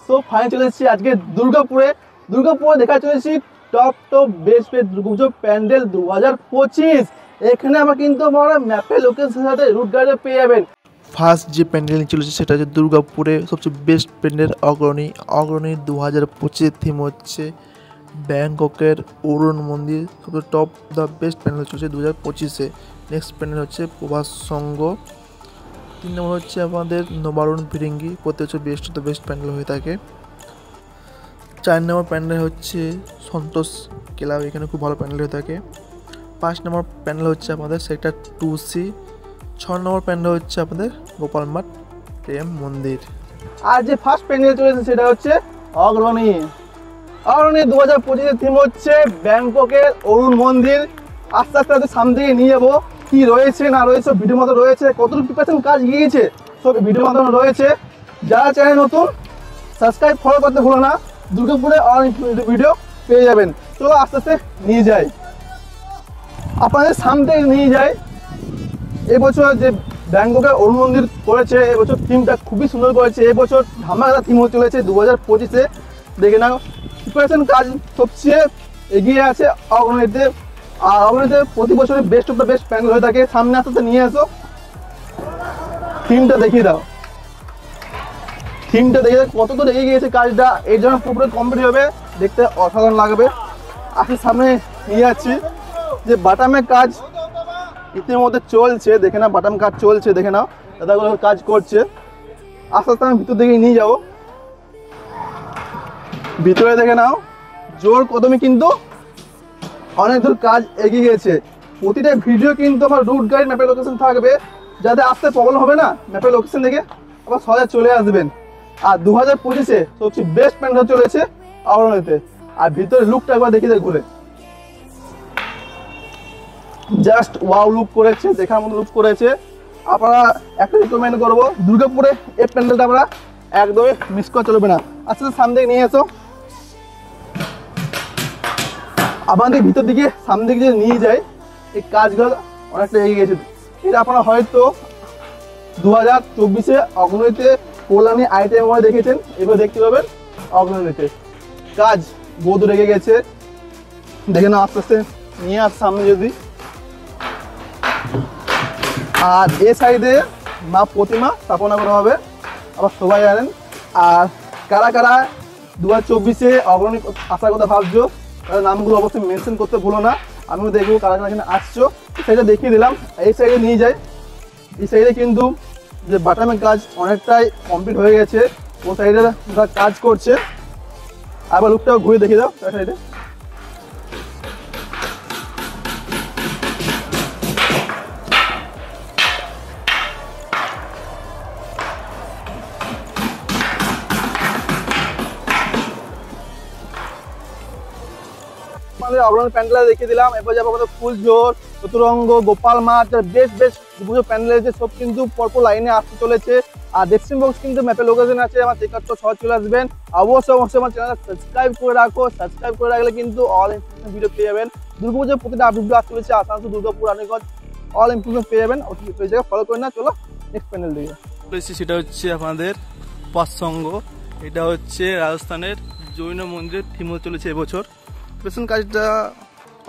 So finally চলে এসেছি আজকে দুর্গাপুরে দেখা চলেছি টপ বেস্ট দুর্গাপুজো প্যান্ডেল 2025। এখানে আমরা কিন্তু আমরা ম্যাপে লোকেশনের সাথে রুট গাইডে পেয়ে যাবেন। ফার্স্ট যে প্যান্ডেল চলেছে সেটা হচ্ছে দুর্গাপুরে সবচেয়ে বেস্ট প্যান্ডেল অগ্রণী 2025 থিম হচ্ছে ব্যাংককের অরুণ মন্দির, সবচেয়ে টপ দ্য বেস্ট প্যান্ডেল চলছে 2025-এ। নেক্সট প্যান্ডেল হচ্ছে প্রভাস সংঘ। 3 নম্বর হচ্ছে আমাদের নবারুণ ফিরিঙ্গি, প্রতি বছর বেস্ট দ্য বেস্ট প্যান্ডেল হয়ে থাকে। 4 নম্বর প্যান্ডেল হচ্ছে সন্তোষ ক্লাব, এখানে খুব ভালো প্যান্ডেল হয়ে থাকে। 5 নম্বর প্যান্ডেল হচ্ছে আমাদের সেক্টর 2C। 6 নম্বর প্যান্ডেল হচ্ছে আমাদের গোপাল মাঠ প্রেম মন্দির। আর যে ফার্স্ট প্যান্ডেল চলেছে সেটা হচ্ছে অগ্রণী 2025-এর থিম হচ্ছে ব্যাংককের অরুণ মন্দির। আস্তে আস্তে সামনে থেকে নিয়ে যাবো, কি রয়েছে না রয়েছে ভিডিও মতো রয়েছে, কতটুকু প্রিপারেশন কাজ গিয়েছে সব ভিডিও মতো রয়েছে। যারা চ্যানেল নতুন সাবস্ক্রাইব ফলো করতে ভুলো না, দুর্গাপুরে অনেক ভিডিও পেয়ে যাবেন। চলো আস্তে আস্তে নিয়ে যাই, আপনাদের সামনে নিয়ে যাই। এবছর যে ব্যাংককের অরুণ মন্দির করেছে, এবছর থিমটা খুবই সুন্দর করেছে। এবছর ধামাকা থিম হতে চলেছে 2025-এ। দেখে নাও প্রিপারেশন কাজ সবচেয়ে এগিয়ে আছে অগ্রণীতে। আর অগ্রণীতে প্রতি বছরের best of the best pandal হয়ে থাকে। সামনে আস্তে আস্তে নিয়ে আসো, থিমটা দেখিয়ে দাও, থিমটা দেখে কত এগিয়ে গিয়েছে কাজটা। এই জন্য পুরোপুরি কমপ্লিট হবে, দেখতে অসাধারণ লাগবে। আজকে সামনে নিয়ে যাচ্ছি যে বাটামের কাজ ইতিমধ্যে চলছে, দেখে নাও বাটাম কাজ চলছে, দেখে নাও দাদাগুলো কাজ করছে। আস্তে আস্তে আমি ভিতর দিকে নিয়ে যাবো, ভিতরে দেখে নাও জোর কদমে কিন্তু অনেক দূর কাজ এগিয়ে গেছে। প্রতিটা ভিডিও কিন্তু আমার রুট গাইড ম্যাপের লোকেশন থাকবে, যাতে আসতে প্রবলেম হবে না, ম্যাপের লোকেশন দেখে আবার সহজে চলে আসবেন। আর 2025-এ সবচেয়ে বেস্ট প্যান্ডেল চলেছে অগ্রণীতে। আর ভিতরে লুকটা একবার দেখে ঘুরে, জাস্ট ওয়াও লুক করেছে, দেখার মতো লুক করেছে। আপনারা একটা রিকমেন্ড করবো, দুর্গাপুরে এই প্যান্ডেলটা আমরা একদমই মিস করা চলবে না। আস্তে আস্তে সামনে দিকে নিয়ে এসো, আমাদের ভিতর দিকে সামনে দিকে যে নিয়ে যায়, এই কাজগুলো অনেকটা এগিয়ে গেছে। এটা আপনারা হয়তো 2024-এ অগ্রণীতে কল্যাণী আইটেম দেখেছেন, এবার দেখতে পাবেন অগ্রণীতে কাজ বহু দূর এগিয়ে গেছে। দেখে না আস্তে আস্তে নিয়ে আস সামনে যদি। আর এ সাইডে মা প্রতিমা স্থাপনা করা হবে, আবার সবাই জানেন। আর কারা কারা 2024-এ অগ্রণী আসার কথা ভাবছো, তাদের নামগুলো অবশ্যই মেনশন করতে ভুলো না। আমিও দেখবো কারা কারা এখানে আসছো, সেটা দেখিয়ে দিলাম। এই সাইডে নিয়ে যাই, এই সাইডে কিন্তু যে বাটামের কাজ অনেকটাই কমপ্লিট হয়ে গেছে, ও সাইডে কাজ করছে। আবার লুকটাও ঘুরে দেখিয়ে দাও তার সাইডে। অগ্রণী প্যান্ডেল দেখিয়ে দিলাম। এরপর যাবো আমাদের ফুলঝোর, চতুরঙ্গ, গোপাল মাঠ, বেস্ট পুজো প্যান্ডেল আছে, সব কিন্তু পরপর লাইনে আসতে চলেছে। আর ডেসক্রিপশন বক্স কিন্তু ম্যাপে লোকেশন আছে, আমার চেক আউট করে সহজ চলে আসবেন। অবশ্যই আমার চ্যানেলটা সাবস্ক্রাইব করে রাখো, সাবস্ক্রাইব করে রাখলে কিন্তু অল ইনফরমেশন ভিডিও পেয়ে যাবেন। দুর্গাপুজোর প্রতিটা আপডেট আসতে চলেছে, আসানসোল, দুর্গাপুর, রানীগঞ্জ, অল ইনফরমেশন পেয়ে যাবেন। ওই জায়গায় ফলো করে না। চলো নেক্সট প্যান্ডেল দিকে বলেছি, সেটা হচ্ছে আমাদের প্রভাস সংঘ। এটা হচ্ছে রাজস্থানের জৈন মন্দিরের থিম চলেছে এবছর। পেছন কাজটা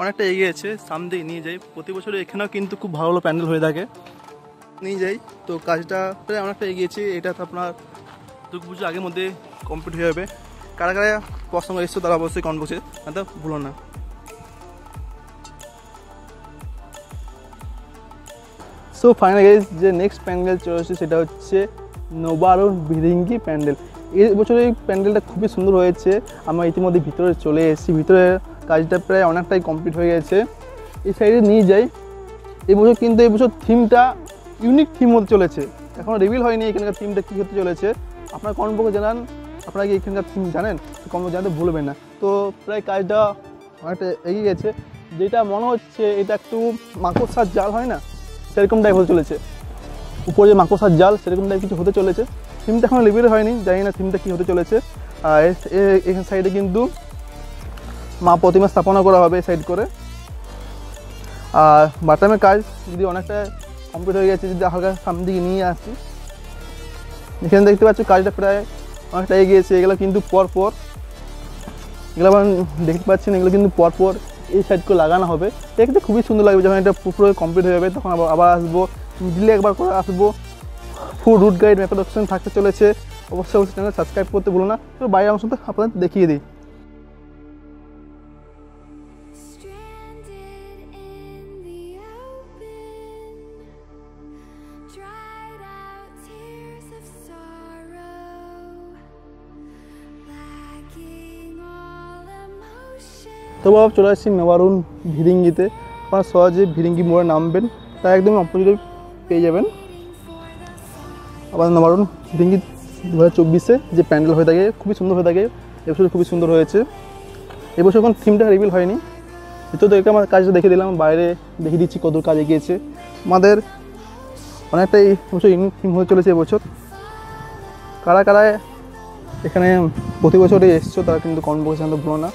অনেকটা এগিয়েছে, সামনে দিকে নিয়ে যাই। প্রতি বছর এখানেও কিন্তু খুব ভালো ভালো প্যান্ডেল হয়ে থাকে, নিয়ে যাই। তো কাজটা প্রায় অনেকটা এগিয়েছে, এটা তো আপনার দুর্গাপুজো আগের মধ্যে কমপ্লিট হয়ে যাবে। কারা কারা প্রসঙ্গ এসছো তারা অবশ্যই কমেন্ট বক্সে জানাতে ভুলো না। সো ফাইনালি যে নেক্সট প্যান্ডেল চলেছে সেটা হচ্ছে নবারুণ ফিরিঙ্গি প্যান্ডেল। এই বছর এই প্যান্ডেলটা খুবই সুন্দর হয়েছে। আমরা ইতিমধ্যে ভিতরে চলে এসেছি, ভিতরে কাজটা প্রায় অনেকটাই কমপ্লিট হয়ে গেছে। এই সাইডে নিয়ে যাই। এই বছর থিমটা ইউনিক থিম হতে চলেছে, এখনও রিভিল হয়নি এখানকার থিমটা কী হতে চলেছে। আপনারা কমেন্ট বক্সে জানান, আপনারা কি এখানকার থিম জানেন, কমেন্ট জানাতে ভুলবেন না। তো প্রায় কাজটা অনেকটা এগিয়ে গেছে, যেটা মনে হচ্ছে এটা একটু মাকড়সার জাল হয় না, সেরকম টাইপ হতে চলেছে। উপরে যে মাকড়সার জাল সেরকম টাইপ কিছু হতে চলেছে। থিমটা এখনও রিভিল হয়নি, জানি না থিমটা কী হতে চলেছে। আর এখান সাইডে কিন্তু মা প্রতিমা স্থাপনা করা হবে সাইড করে। আর বাটামের কাজ যদি অনেকটা কমপ্লিট হয়ে গেছে, যদি হালকা সামনের দিকে নিয়ে আসি, এখানে দেখতে পাচ্ছ কাজটা প্রায় অনেকটা এগিয়েছে। এগুলো কিন্তু পরপর এগুলো আপনারা দেখতে পাচ্ছেন, এগুলো কিন্তু পরপর এই সাইড করে লাগানো হবে। দেখতে খুবই সুন্দর লাগবে। যখন এটা পুরো কমপ্লিট হয়ে যাবে তখন আবার আসবো, মিডিলে একবার করে আসবো। ফুল রুট গাইড ম্যাপের অপশন থাকতে চলেছে। অবশ্যই চ্যানেল সাবস্ক্রাইব করতে ভুলো না। তো বাইরের অংশটা আপনাদের দেখিয়ে দিই। তো বাবা চলে আসছি মেবারুন ভিরিঙ্গিতে। আপনারা সহজে ভিরিঙ্গি মোড়ে নামবেন, তাই একদম অপোজিটে পেয়ে যাবেন আবার মেবারুন ভিরিঙ্গি 2024-এ যে প্যান্ডেল হয়ে থাকে খুবই সুন্দর হয়ে থাকে। এবছর খুবই সুন্দর হয়েছে। এবছর এখন থিমটা রিভিল হয়নি, ভিতর থেকে আমার কাজটা দেখে দিলাম, বাইরে দেখিয়ে দিচ্ছি কত কাজ এগিয়েছে। আমাদের অনেকটাই এবছর ইউনিক থিম হয়ে চলেছে এবছর। কারা কারা এখানে প্রতি বছরই এসছো তারা কিন্তু কমেন্ট বক্সে জানাতে ভুলো না।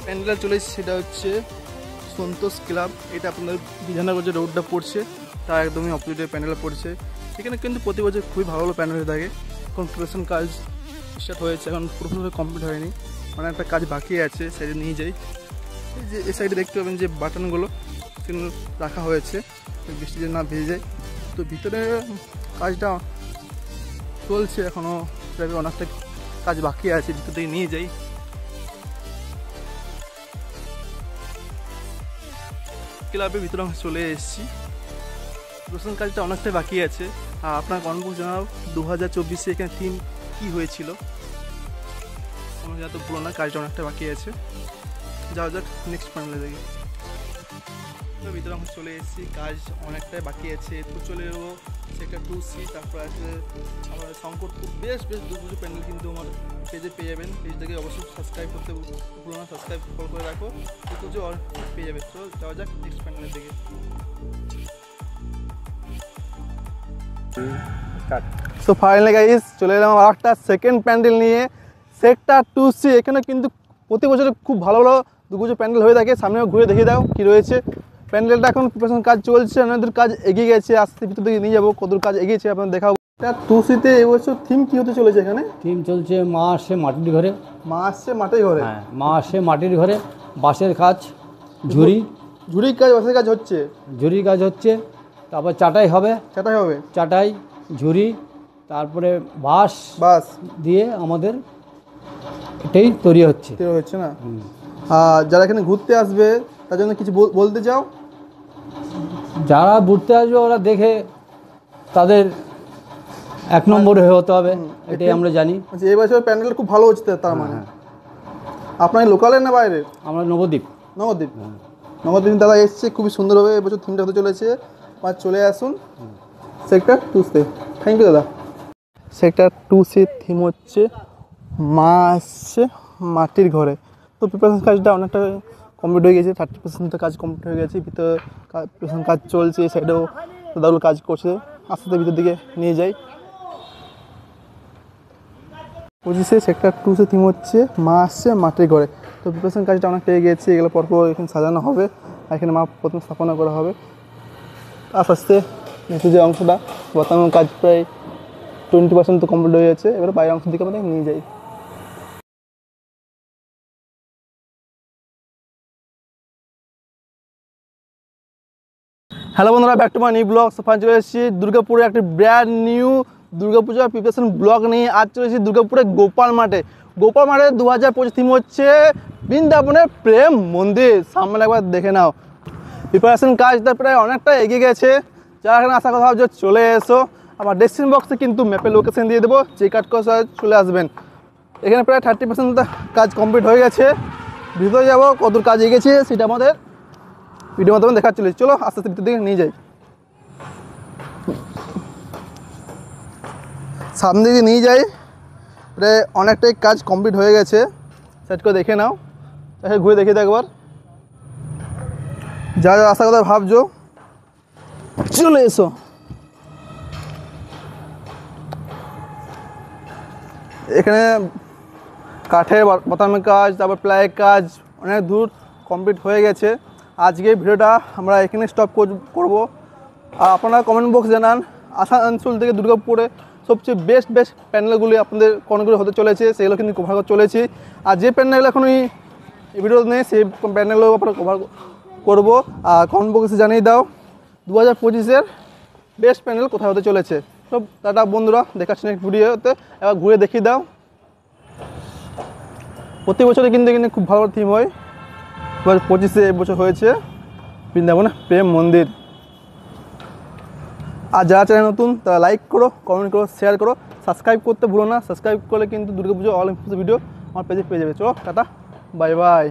প্যান্ডেল চলে এসেছে, সেটা হচ্ছে সন্তোষ ক্লাব। এটা আপনাদের বিধাননগর যে রোডটা পড়ছে তার একদমই অপোজিটে প্যান্ডেল পড়ছে। এখানে কিন্তু প্রতি বছর খুবই ভালো ভালো প্যান্ডেল হয়ে থাকে। এখন প্রিপারেশন কাজ স্টার্ট হয়েছে, এখন পুরোপুরি কমপ্লিট হয়নি, মানে একটা কাজ বাকি আছে। সাইডে নিয়ে যাই, এই যে এই সাইডে দেখতে পাবেন যে বাটনগুলো সেগুলো রাখা হয়েছে বৃষ্টি যেন না ভেজে যায়। তো ভিতরে কাজটা চলছে এখনও, প্রায় অনেকটা কাজ বাকি আছে, ভিতর থেকে নিয়ে যাই। ক্লাবের ভিতরে আমরা চলে এসেছি। প্রশ্ন কাজটা অনেকটাই বাকি আছে। আর আপনার কমেন্ট বক্সে জানাও 2024-এ এখানে থিম কী হয়েছিল। আমার যত বলো না, কাজটা অনেকটা বাকি আছে। যাওয়া যাক নেক্সট প্যানেলে দেখি। ভিতরে আমরা চলে এসেছি, কাজ অনেকটাই বাকি আছে। তো চলে যাবো সেক্টর 2C, তারপর আছে আমার শঙ্করপুর। বেশ দুপুর প্যান্ডেল কিন্তু আমার পেজে পেয়ে যাবেন। পেজটাকে অবশ্যই সাবস্ক্রাইব করতে ভুলো না, সাবস্ক্রাইব কল করে রাখো, দুপুর পেয়ে যাবে। তো যাওয়া যাক নেক্সট প্যান্ডেলের দিকে। সো ফাইনালি গাইস চলে এলাম আর একটা সেকেন্ড প্যান্ডেল নিয়ে, সেক্টর 2C। এখানে কিন্তু প্রতি বছর খুব ভালো ভালো দুপুজো প্যান্ডেল হয়ে থাকে। সামনেও ঘুরে দেখে দাও কী রয়েছে। প্যান্ডেলটা এখন প্রিপারেশন কাজ চলছে, আমাদের কাজ এগিয়ে গেছে। আস্তে ভিতর থেকে নিয়ে যাবো, কত কাজ এগিয়েছে আপনাদের দেখাবো। এটা 2C-তে এবছর থিম কী হতে চলেছে? এখানে থিম চলছে মা আসে মাটির ঘরে। মা আসছে মাটির ঘরে। হ্যাঁ, মা আসে মাটির ঘরে। বাঁশের কাজ, ঝুড়ির কাজ, বাঁশের কাজ হচ্ছে, ঝুড়ির কাজ হচ্ছে। তারপর চাটাই হবে, সেটাই হবে, চাটাই, ঝুড়ি, তারপরে বাঁশ দিয়ে আমাদের এটাই তৈরি হচ্ছে না। আর যারা এখানে ঘুরতে আসবে তার জন্য কিছু বলতে চাও? যারা ঘুরতে আসবে ওরা দেখে তাদের এক নম্বরে হতে হবে, এটাই আমরা জানি। এই বছর প্যান্ডেল খুব ভালো হচ্ছে। তার মানে আপনার লোকালের না বাইরের? আমরা নবদ্বীপ দাদা এসছে, খুবই সুন্দর হবে এবছর থিমটা হতে চলেছে। আর চলে আসুন সেক্টর 2C। থ্যাংক ইউ দাদা। সেক্টর 2C থিম হচ্ছে মা আসছে মাটির ঘরে। তো প্রিপারেশন কাজটা অনেকটা কমপ্লিট হয়ে গেছে, 30% কাজ কমপ্লিট হয়ে গেছে। ভিতরে প্রিপারেশন কাজ চলছে, এই সাইডেও দাদাগুলো কাজ করছে। আস্তে আস্তে ভিতর দিকে নিয়ে যাই। 25-এ সেক্টর 2C থিম হচ্ছে মা আসছে মাটির ঘরে। তো প্রিপারেশন কাজটা অনেকটা এগিয়েছে। এগুলো পরপর এখানে সাজানো হবে, আর এখানে মা প্রথম স্থাপনা করা হবে। আস্তে আস্তে নিচে যে অংশটা বর্তমান কাজ প্রায় 20% তো কমপ্লিট হয়ে যাচ্ছে। এবার বাইরের অংশ দিকে আমাদের নিয়ে যাই। হ্যালো বন্ধুরা, back to my new blog. সফান চলে এসেছি দুর্গাপুরে একটি ব্র্যান্ড নিউ দুর্গাপূজার প্রিপারেশন ব্লগ নিয়ে। আজ চলে এসেছি দুর্গাপুরে গোপাল মাঠে। 2025 থিম হচ্ছে বৃন্দাবনের প্রেম মন্দির। সামনে একবার দেখে নাও। প্রিপারেশন কাজটা প্রায় অনেকটা এগিয়ে গেছে। যারা এখানে আসার কথা ভাবছো চলে এসো। আমার ডেসক্রিপশন বক্সে কিন্তু ম্যাপের লোকেশন দিয়ে দেবো, চেক আউট করে চলে আসবেন। এখানে প্রায় 30% কাজ কমপ্লিট হয়ে গেছে। ভিতরে যাবো, কত কাজ এগিয়েছে সেটা আমাদের ভিডিও মাধ্যমে দেখা চলেছে। চলো আস্তে আস্তে ভিতর দিকে নিয়ে যাই। সামনে দিকে নিয়ে যাই, প্রায় অনেকটাই কাজ কমপ্লিট হয়ে গেছে। সেট করে দেখে নাও, ঘুরে দেখে দাও একবার। যা যা আসার কথা ভাবছো চলে এসো। এখানে কাঠের বোতামের কাজ, তারপর প্লাইয়ের কাজ অনেক দূর কমপ্লিট হয়ে গেছে। আজকে ভিডিওটা আমরা এখানে স্টপ করব। আর আপনারা কমেন্ট বক্স জানান আসানসোল থেকে দুর্গাপুরে সবচেয়ে বেস্ট প্যান্ডেলগুলি আপনাদের কোনগুলো হতে চলেছে, সেগুলো কিন্তু কভার করতে চলেছি। আর যে প্যান্ডেল এখন এই ভিডিও নেই সেই প্যান্ডেলগুলো আপনারা কভার করবো। আর কমেন্ট বক্সে জানিয়ে দাও 2025-এর বেস্ট প্যান্ডেল কোথায় হতে চলেছে। সব টাটা বন্ধুরা, দেখাচ্ছি নেক্সট ভিডিওতে। এবার ঘুরে দেখিয়ে দাও। প্রতি বছরে কিন্তু এখানে খুব ভালো থিম হয়। 2025-এ এবছর হয়েছে বৃন্দাবন প্রেম মন্দির। আর যারা চ্যানেল নতুন তারা লাইক করো, কমেন্ট করো, শেয়ার করো, সাবস্ক্রাইব করতে ভুলো না। সাবস্ক্রাইব করলে কিন্তু দুর্গাপুজো অল ভিডিও আমার পেজে পেয়ে যাবে। চলো টাটা, বাই বাই।